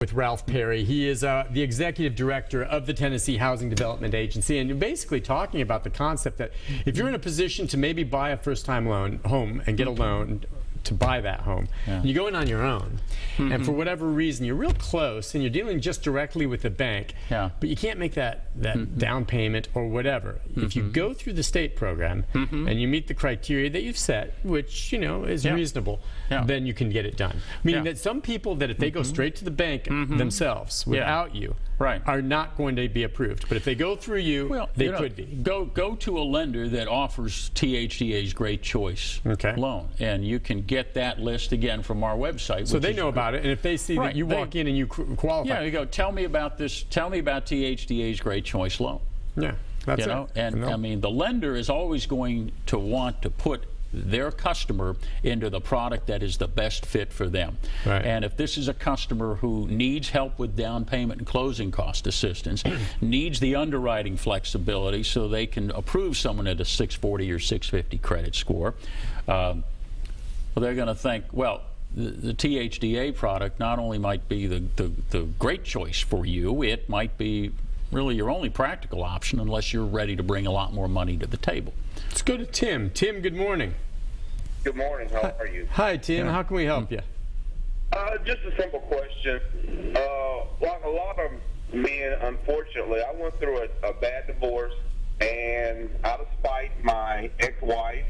With Ralph Perry. He is the executive director of the Tennessee Housing Development Agency, and you're basically talking about the concept that if you're in a position to maybe buy a first-time home and get a loan to buy that home, and you go in on your own, and for whatever reason you're real close and you're dealing just directly with the bank, but you can't make that down payment or whatever. If you go through the state program and you meet the criteria that you've set, which is reasonable, then you can get it done. Meaning that some people that if they go straight to the bank themselves without you are not going to be approved. But if they go through you, they could be. Go to a lender that offers THDA's Great Choice loan, and you can get that list again from our website. So they know about it, and if they see that you walk in and you qualify, you go, tell me about this. Tell me about THDA's Great Choice loan. Yeah, that's it. And I mean, the lender is always going to want to put their customer into the product that is the best fit for them. And if this is a customer who needs help with down payment and closing cost assistance, needs the underwriting flexibility so they can approve someone at a 640 or 650 credit score, they're going to think, well, the THDA product not only might be the great choice for you, it might be really your only practical option unless you're ready to bring a lot more money to the table. Let's go to Tim. Tim, good morning. Good morning. How are you? Hi, Tim. How can we help you? Just a simple question. Like a lot of men, unfortunately, I went through a bad divorce, and out of spite, my ex-wife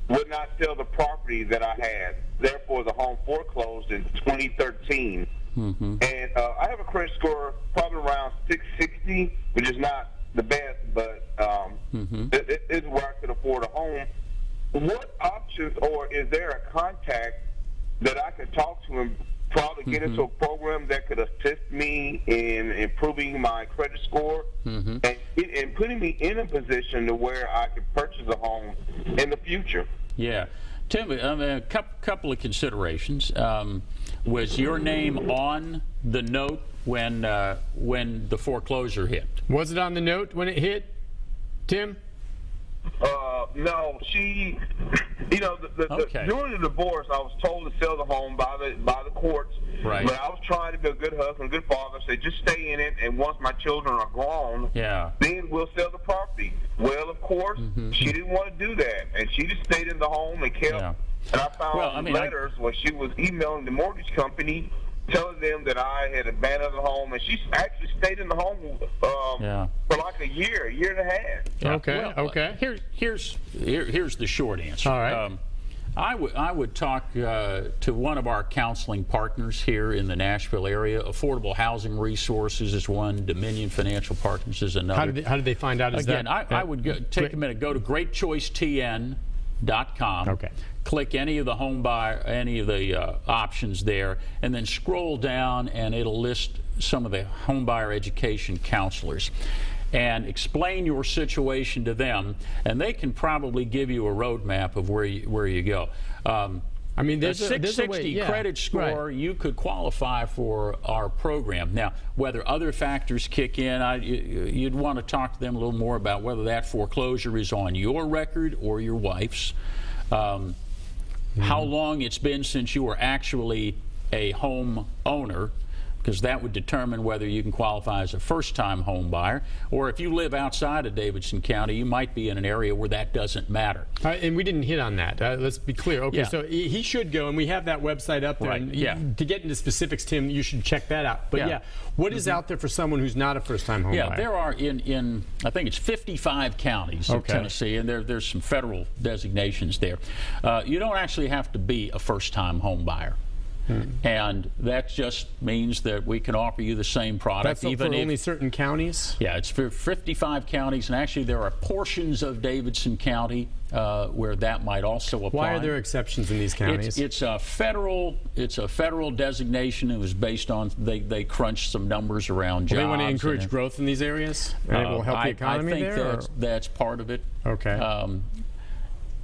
would not sell the property that I had. Therefore, the home foreclosed in 2013. And I have a credit score probably around 660, which is not the best, but it is where I could afford a home. What options, or is there a contact that I can talk to and probably get into a program that could assist me in improving my credit score and putting me in a position to where I could purchase a home in the future? Yeah. Tim, a couple of considerations. Was your name on the note when the foreclosure hit? Was it on the note when it hit, Tim? No, she, during the divorce, I was told to sell the home by the courts. But I was trying to be a good husband, good father, say just stay in it, and once my children are grown, then we'll sell the property. Well, of course, she didn't want to do that, and she just stayed in the home and kept. And I found letters where she was emailing the mortgage company, telling them that I had abandoned the home, and she actually stayed in the home for like a year and a half. Okay. Here's the short answer. All right. I would talk to one of our counseling partners here in the Nashville area. Affordable Housing Resources is one. Dominion Financial Partners is another. How did they find out? Again, I would take a minute. Go to greatchoicetn.com. Click any of the any of the options there, and then scroll down, and it'll list some of the home buyer education counselors, and explain your situation to them, and they can probably give you a roadmap of where you go. I mean, there's a 660 credit score, you could qualify for our program. Now, whether other factors kick in, you'd want to talk to them a little more about whether that foreclosure is on your record or your wife's. How long it's been since you were actually a home owner, because that would determine whether you can qualify as a first-time home buyer, or if you live outside of Davidson County, you might be in an area where that doesn't matter. And we didn't hit on that. Let's be clear. Okay, so he should go, and we have that website up there. And to get into specifics, Tim, you should check that out. But what is out there for someone who's not a first-time home buyer? There are in I think it's 55 counties in Tennessee, and there's some federal designations there. You don't actually have to be a first-time home buyer. And that just means that we can offer you the same product. That's even for only certain counties? Yeah, it's for 55 counties, and actually there are portions of Davidson County where that might also apply. Why are there exceptions in these counties? It's a federal designation. It was based on they crunched some numbers around jobs. They want to encourage growth in these areas, and it will help the economy there. I think that's part of it. Okay.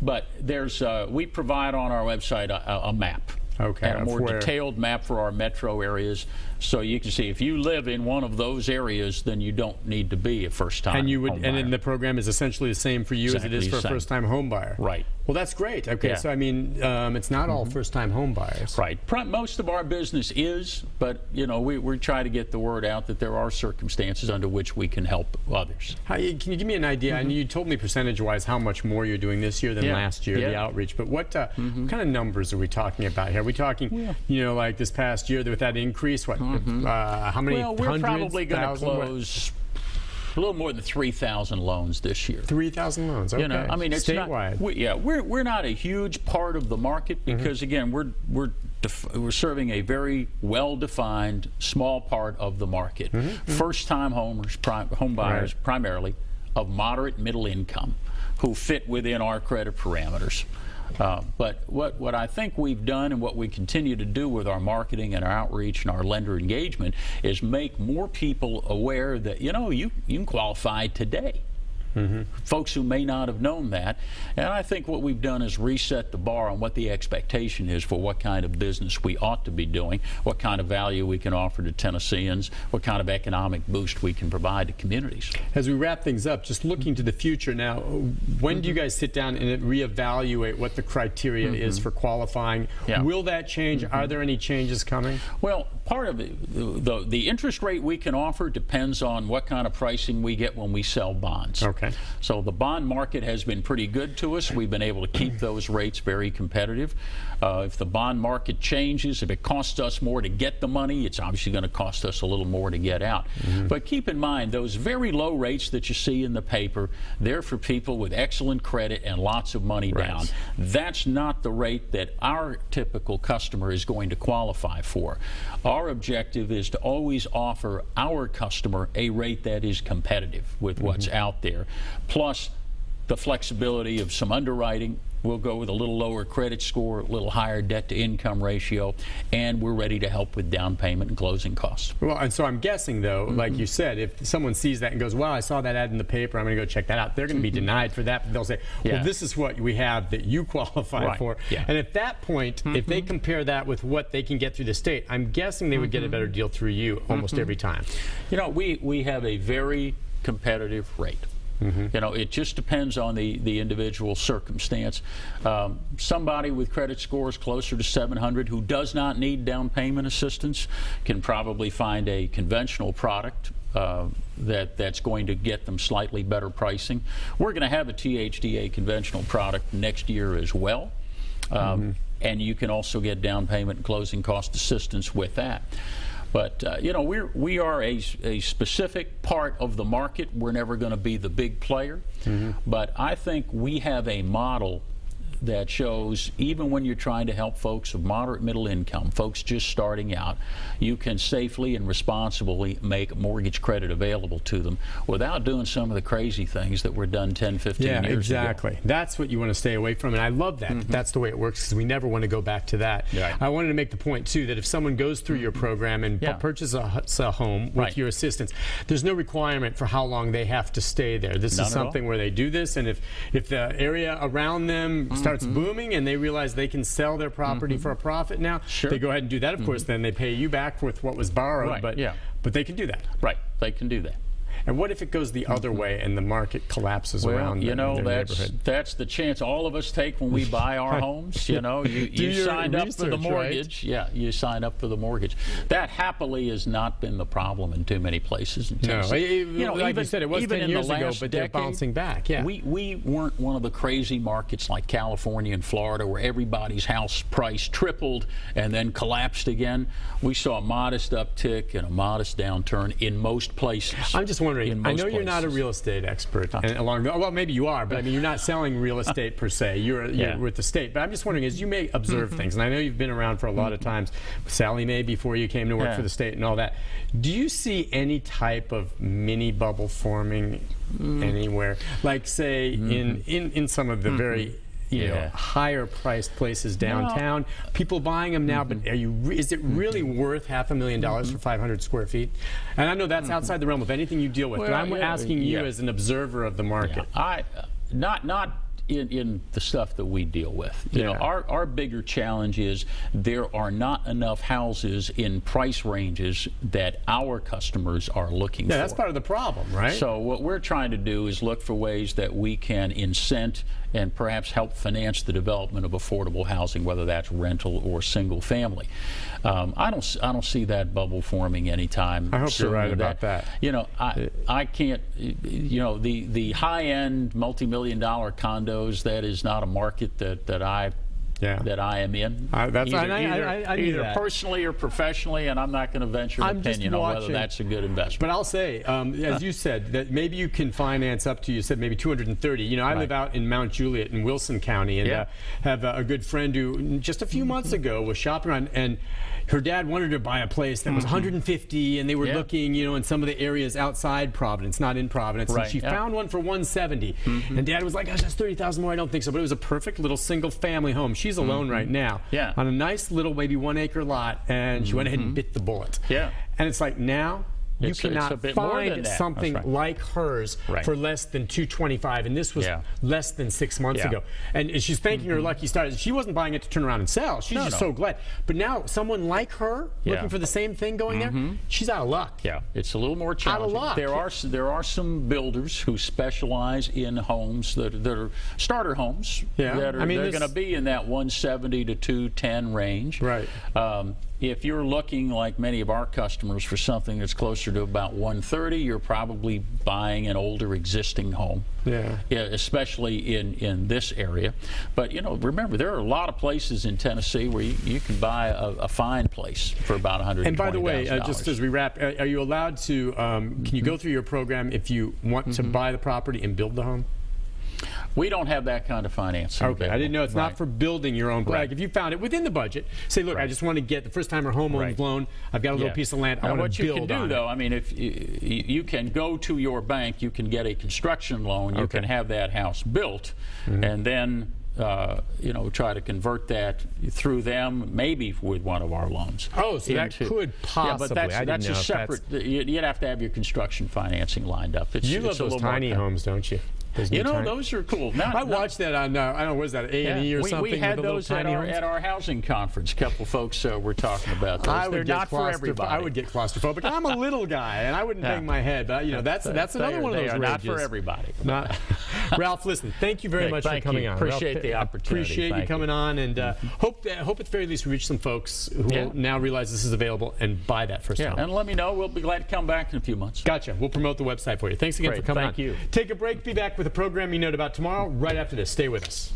But there's we provide on our website a map. And a more detailed map for our metro areas So you can see if you live in one of those areas, then you don't need to be a first-time And home and buyer. then the program is essentially the same for you as it is for a first-time home buyer. Right. Well, that's great. Okay, Yeah. so I mean, it's not all first-time home buyers. Right. Most of our business is, but you know, we try to get the word out that there are circumstances under which we can help others. Can you give me an idea? I know you told me percentage-wise how much more you're doing this year than Yeah. last year, the Yeah. outreach. But what kind of numbers are we talking about here? Are we talking, you know, like this past year with that increase? What? How many? Well, we're hundreds, probably going to thousands? What? close a little more than 3,000 loans this year. 3,000 loans. Okay. You know, I mean, it's statewide. We're not a huge part of the market because again, we're serving a very well-defined small part of the market. First-time home buyers, primarily of moderate middle income, who fit within our credit parameters. But what I think we've done and what we continue to do with our marketing and our outreach and our lender engagement is make more people aware that, you know, you can qualify today. Folks who may not have known that. And I think what we've done is reset the bar on what the expectation is for what kind of business we ought to be doing, what kind of value we can offer to Tennesseans, what kind of economic boost we can provide to communities. As we wrap things up, just looking to the future now, when do you guys sit down and reevaluate what the criteria is for qualifying? Yeah. Will that change? Are there any changes coming? Well, part of it, the interest rate we can offer depends on what kind of pricing we get when we sell bonds. Okay. So the bond market has been pretty good to us. We've been able to keep those rates very competitive. If the bond market changes, if it costs us more to get the money, it's obviously going to cost us a little more to get out. But keep in mind, those very low rates that you see in the paper, they're for people with excellent credit and lots of money down. That's not the rate that our typical customer is going to qualify for. Our objective is to always offer our customer a rate that is competitive with what's out there, plus the flexibility of some underwriting. We'll go with a little lower credit score, a little higher debt-to-income ratio, and we're ready to help with down payment and closing costs. Well, and so I'm guessing, though, like you said, if someone sees that and goes, well, I saw that ad in the paper, I'm going to go check that out, they're going to be denied for that. But they'll say, well, this is what we have that you qualify for. And at that point, if they compare that with what they can get through the state, I'm guessing they would get a better deal through you almost every time. You know, we have a very competitive rate. You know, it just depends on the individual circumstance. Somebody with credit scores closer to 700 who does not need down payment assistance can probably find a conventional product that's going to get them slightly better pricing. We're going to have a THDA conventional product next year as well. And you can also get down payment and closing cost assistance with that. But you know, we are a specific part of the market. We're never going to be the big player. But I think we have a model that shows even when you're trying to help folks of moderate middle income, folks just starting out, you can safely and responsibly make mortgage credit available to them without doing some of the crazy things that were done 10, 15 years ago. Yeah, exactly. That's what you want to stay away from, and I love that. That's the way it works, because we never want to go back to that. I wanted to make the point, too, that if someone goes through your program and purchases a home with your assistance, there's no requirement for how long they have to stay there. This is something where they do this, and if the area around them starts booming and they realize they can sell their property for a profit now, they go ahead and do that. Of course, then they pay you back with what was borrowed, but they can do that. Right, they can do that. And what if it goes the other way and the market collapses around you know, their neighborhood? That's the chance all of us take when we buy our homes. You know, you signed up for the mortgage. Right? Yeah, you signed up for the mortgage. That happily has not been the problem in too many places in Tennessee. No, you know, like you said, it was 10 years ago, but they're bouncing back. Yeah, we weren't one of the crazy markets like California and Florida where everybody's house price tripled and then collapsed again. We saw a modest uptick and a modest downturn in most places. I'm just wondering, I know you're not a real estate expert, and well, maybe you are, but I mean, you're not selling real estate per se. You're with the state. But I'm just wondering, as you may observe things, and I know you've been around for a lot of times, Sally Mae before you came to work for the state and all that, do you see any type of mini bubble forming anywhere? Like, say, in some of the very higher priced places downtown, people buying them now, but is it really worth $500,000 for 500 square feet? And I know that's outside the realm of anything you deal with, but I'm asking you as an observer of the market. Not in the stuff that we deal with. You know, our bigger challenge is there are not enough houses in price ranges that our customers are looking for. Yeah, that's part of the problem, right? So what we're trying to do is look for ways that we can incent and perhaps help finance the development of affordable housing, whether that's rental or single family. I don't see that bubble forming anytime soon. I hope you're right about that. You know, I can't. You know, the high-end multi-million-dollar condos, that is not a market that I am in. Either personally or professionally, and I'm not going to venture an opinion on whether that's a good investment. But I'll say, as you said, that maybe you can finance up to, you said maybe 230. You know, I live out in Mount Juliet in Wilson County, and have a good friend who just a few months ago was shopping around, and her dad wanted to buy a place that was 150, and they were looking, you know, in some of the areas outside Providence, not in Providence. And she found one for 170, and Dad was like, "Gosh, that's 30,000 more." I don't think so, but it was a perfect little single-family home. She's alone right now on a nice little maybe 1 acre lot, and she went ahead and bit the bullet. And it's like now you cannot find something like hers for less than $225, and this was less than 6 months ago. And she's thanking her lucky stars. She wasn't buying it to turn around and sell. She's just so glad. But now someone like her looking for the same thing going there, she's out of luck. It's a little more challenging. Out of luck. There are some builders who specialize in homes that are starter homes. That are, they're going to be in that 170 to 210 range. If you're looking, like many of our customers, for something that's closer to about 130, you're probably buying an older existing home. Especially in this area. But you know, remember, there are a lot of places in Tennessee where you can buy a fine place for about $120,000. And by the way, just as we wrap, are you allowed to? Can you go through your program if you want to buy the property and build the home? We don't have that kind of financing. Okay, I didn't know. It's not for building your own. Like if you found it within the budget, say, look, I just want to get the first-timer homeowner's loan. I've got a little piece of land. I want to build on it. What you can do, though, I mean, if you can go to your bank, you can get a construction loan. You can have that house built, and then you know, try to convert that through them, maybe with one of our loans. Oh, so that could possibly. Yeah, but that's a separate. You'd have to have your construction financing lined up. You love those tiny homes, don't you? You know, those are cool. I watched that on, I don't know, what is that, A&E or something? We had those at our housing conference. A couple folks were talking about those. They're not for everybody. I would get claustrophobic. I'm a little guy, and I wouldn't bang my head. But, you know, that's another one of those rages. Not for everybody. Ralph, listen, thank you very much for coming on. Appreciate the opportunity. Appreciate you coming on, and hope at the very least we reach some folks who will now realize this is available and buy that first home. And let me know. We'll be glad to come back in a few months. Gotcha. We'll promote the website for you. Thanks again for coming on. Thank you. Take a break. Be back with a program you know about tomorrow right after this. Stay with us.